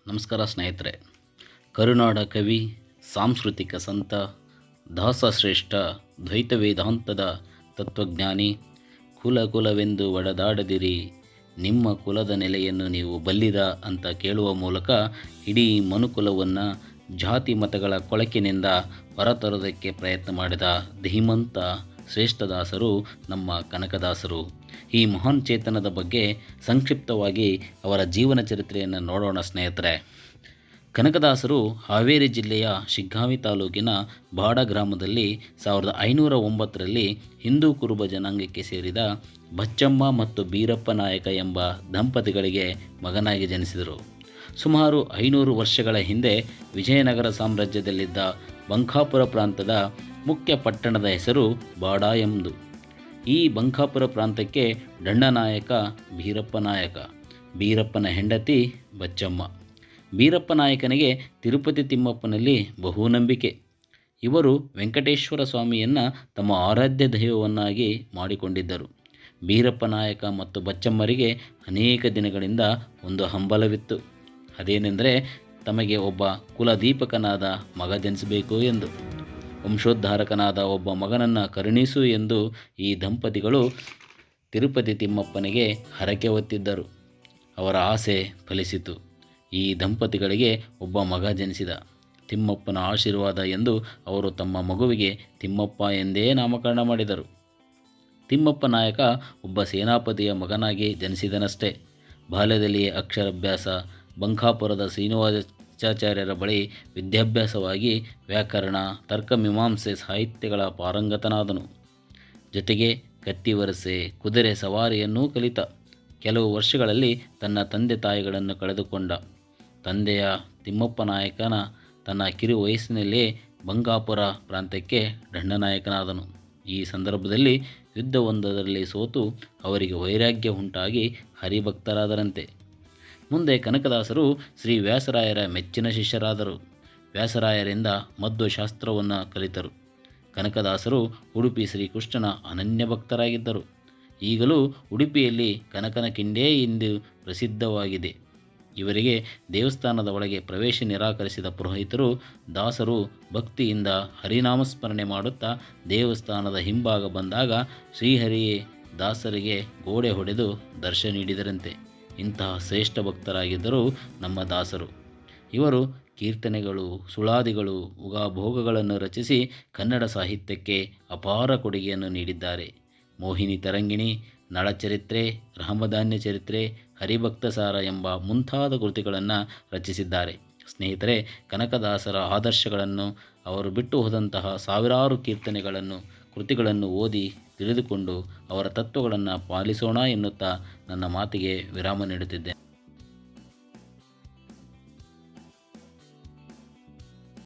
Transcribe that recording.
ನಮಸ್ಕಾರ ಸ್ನೇಹಿತರೆ. ಕರುನಾಡ ಕವಿ, ಸಾಂಸ್ಕೃತಿಕ ಸಂತ, ದಾಸಶ್ರೇಷ್ಠ, ದ್ವೈತ ವೇದಾಂತದ ತತ್ವಜ್ಞಾನಿ, ಕುಲವೆಂದು ಒಡೆದಾಡದಿರಿ, ನಿಮ್ಮ ಕುಲದ ನೆಲೆಯನ್ನು ನೀವು ಬಲ್ಲಿದ ಅಂತ ಕೇಳುವ ಮೂಲಕ ಇಡೀ ಮನುಕುಲವನ್ನು ಜಾತಿ ಮತಗಳ ಕೊಳಕಿನಿಂದ ಹೊರತರುವುದಕ್ಕೆ ಪ್ರಯತ್ನ ಮಾಡಿದ ಧೀಮಂತ ಶ್ರೇಷ್ಠದಾಸರು ನಮ್ಮ ಕನಕದಾಸರು. ಈ ಮಹಾನ್ ಚೇತನದ ಬಗ್ಗೆ ಸಂಕ್ಷಿಪ್ತವಾಗಿ ಅವರ ಜೀವನ ಚರಿತ್ರೆಯನ್ನು ನೋಡೋಣ ಸ್ನೇಹಿತರೆ. ಕನಕದಾಸರು ಹಾವೇರಿ ಜಿಲ್ಲೆಯ ಶಿಗ್ಗಾಂವಿ ತಾಲೂಕಿನ ಬಾಡ ಗ್ರಾಮದಲ್ಲಿ 1509ರಲ್ಲಿ ಹಿಂದೂ ಕುರುಬ ಜನಾಂಗಕ್ಕೆ ಸೇರಿದ ಬಚ್ಚಮ್ಮ ಮತ್ತು ಬೀರಪ್ಪ ನಾಯಕ ಎಂಬ ದಂಪತಿಗಳಿಗೆ ಮಗನಾಗಿ ಜನಿಸಿದರು. ಸುಮಾರು 500 ವರ್ಷಗಳ ಹಿಂದೆ ವಿಜಯನಗರ ಸಾಮ್ರಾಜ್ಯದಲ್ಲಿದ್ದ ಬಂಕಾಪುರ ಪ್ರಾಂತದ ಮುಖ್ಯ ಪಟ್ಟಣದ ಹೆಸರು ಬಾಡ ಎಂಬುದು. ಈ ಬಂಕಾಪುರ ಪ್ರಾಂತಕ್ಕೆ ದಂಡನಾಯಕ ಬೀರಪ್ಪ ನಾಯಕ, ಬೀರಪ್ಪನ ಹೆಂಡತಿ ಬಚ್ಚಮ್ಮ. ಬೀರಪ್ಪ ನಾಯಕನಿಗೆ ತಿರುಪತಿ ತಿಮ್ಮಪ್ಪನಲ್ಲಿ ಬಹು ನಂಬಿಕೆ. ಇವರು ವೆಂಕಟೇಶ್ವರ ಸ್ವಾಮಿಯನ್ನು ತಮ್ಮ ಆರಾಧ್ಯ ದೈವವನ್ನಾಗಿ ಮಾಡಿಕೊಂಡಿದ್ದರು. ಬೀರಪ್ಪ ನಾಯಕ ಮತ್ತು ಬಚ್ಚಮ್ಮರಿಗೆ ಅನೇಕ ದಿನಗಳಿಂದ ಒಂದು ಹಂಬಲವಿತ್ತು. ಅದೇನೆಂದರೆ ತಮಗೆ ಒಬ್ಬ ಕುಲದೀಪಕನಾದ ಮಗ ಜನಿಸಬೇಕು ಎಂದು. ವಂಶೋದ್ಧಾರಕನಾದ ಒಬ್ಬ ಮಗನನ್ನು ಕರುಣಿಸು ಎಂದು ಈ ದಂಪತಿಗಳು ತಿರುಪತಿ ತಿಮ್ಮಪ್ಪನಿಗೆ ಹರಕೆ ಹೊತ್ತಿದ್ದರು. ಅವರ ಆಸೆ ಫಲಿಸಿತು. ಈ ದಂಪತಿಗಳಿಗೆ ಒಬ್ಬ ಮಗ ಜನಿಸಿದ. ತಿಮ್ಮಪ್ಪನ ಆಶೀರ್ವಾದ ಎಂದು ಅವರು ತಮ್ಮ ಮಗುವಿಗೆ ತಿಮ್ಮಪ್ಪ ಎಂದೇ ನಾಮಕರಣ ಮಾಡಿದರು. ತಿಮ್ಮಪ್ಪ ನಾಯಕ ಒಬ್ಬ ಸೇನಾಪತಿಯ ಮಗನಾಗಿ ಜನಿಸಿದನಷ್ಟೇ. ಬಾಲ್ಯದಲ್ಲಿಯೇ ಅಕ್ಷರಾಭ್ಯಾಸ, ಬಂಕಾಪುರದ ಶ್ರೀನಿವಾಸಾಚಾರ್ಯರ ಬಳಿ ವಿದ್ಯಾಭ್ಯಾಸವಾಗಿ ವ್ಯಾಕರಣ, ತರ್ಕಮೀಮಾಂಸೆ, ಸಾಹಿತ್ಯಗಳ ಪಾರಂಗತನಾದನು. ಜೊತೆಗೆ ಕತ್ತಿವರಸೆ, ಕುದುರೆ ಸವಾರಿಯನ್ನೂ ಕಲಿತ. ಕೆಲವು ವರ್ಷಗಳಲ್ಲಿ ತನ್ನ ತಂದೆ ತಾಯಿಗಳನ್ನು ಕಳೆದುಕೊಂಡ. ತಂದೆಯ ತಿಮ್ಮಪ್ಪ ನಾಯಕನ ತನ್ನ ಕಿರು ವಯಸ್ಸಿನಲ್ಲೇ ಬಂಕಾಪುರ ಪ್ರಾಂತ್ಯಕ್ಕೆ ದಂಡನಾಯಕನಾದನು. ಈ ಸಂದರ್ಭದಲ್ಲಿ ಯುದ್ಧವೊಂದರಲ್ಲಿ ಸೋತು ಅವರಿಗೆ ವೈರಾಗ್ಯ ಉಂಟಾಗಿ ಹರಿಭಕ್ತರಾದರಂತೆ. ಮುಂದೆ ಕನಕದಾಸರು ಶ್ರೀ ವ್ಯಾಸರಾಯರ ಮೆಚ್ಚಿನ ಶಿಷ್ಯರಾದರು. ವ್ಯಾಸರಾಯರಿಂದ ಮಧ್ವಶಾಸ್ತ್ರವನ್ನು ಕಲಿತರು. ಕನಕದಾಸರು ಉಡುಪಿ ಶ್ರೀಕೃಷ್ಣನ ಅನನ್ಯ ಭಕ್ತರಾಗಿದ್ದರು. ಈಗಲೂ ಉಡುಪಿಯಲ್ಲಿ ಕನಕನ ಕಿಂಡಿ ಎಂದು ಪ್ರಸಿದ್ಧವಾಗಿದೆ. ಇವರಿಗೆ ದೇವಸ್ಥಾನದ ಒಳಗೆ ಪ್ರವೇಶ ನಿರಾಕರಿಸಿದ ಪುರೋಹಿತರು ದಾಸರು ಭಕ್ತಿಯಿಂದ ಹರಿನಾಮಸ್ಮರಣೆ ಮಾಡುತ್ತಾ ದೇವಸ್ಥಾನದ ಹಿಂಭಾಗ ಬಂದಾಗ ಶ್ರೀಹರಿಯೇ ದಾಸರಿಗೆ ಗೋಡೆ ಹೊಡೆದು ದರ್ಶನ ನೀಡಿದರಂತೆ. ಇಂತಹ ಶ್ರೇಷ್ಠ ಭಕ್ತರಾಗಿದ್ದರು ನಮ್ಮ ದಾಸರು. ಇವರು ಕೀರ್ತನೆಗಳು, ಸುಳಾದಿಗಳು, ಉಗಾಭೋಗಗಳನ್ನು ರಚಿಸಿ ಕನ್ನಡ ಸಾಹಿತ್ಯಕ್ಕೆ ಅಪಾರ ಕೊಡುಗೆಯನ್ನು ನೀಡಿದ್ದಾರೆ. ಮೋಹಿನಿ ತರಂಗಿಣಿ, ನಳಚರಿತ್ರೆ, ರಾಮಧಾನ್ಯ ಚರಿತ್ರೆ, ಹರಿಭಕ್ತಸಾರ ಎಂಬ ಮುಂತಾದ ಕೃತಿಗಳನ್ನು ರಚಿಸಿದ್ದಾರೆ. ಸ್ನೇಹಿತರೆ, ಕನಕದಾಸರ ಆದರ್ಶಗಳನ್ನು, ಅವರು ಬಿಟ್ಟು ಹೋದಂತಹ ಸಾವಿರಾರು ಕೃತಿಗಳನ್ನು ಓದಿ ತಿಳಿದುಕೊಂಡು ಅವರ ತತ್ವಗಳನ್ನು ಪಾಲಿಸೋಣ ಎನ್ನುತ್ತಾ ನನ್ನ ಮಾತಿಗೆ ವಿರಾಮ ನೀಡುತ್ತಿದ್ದೇನೆ.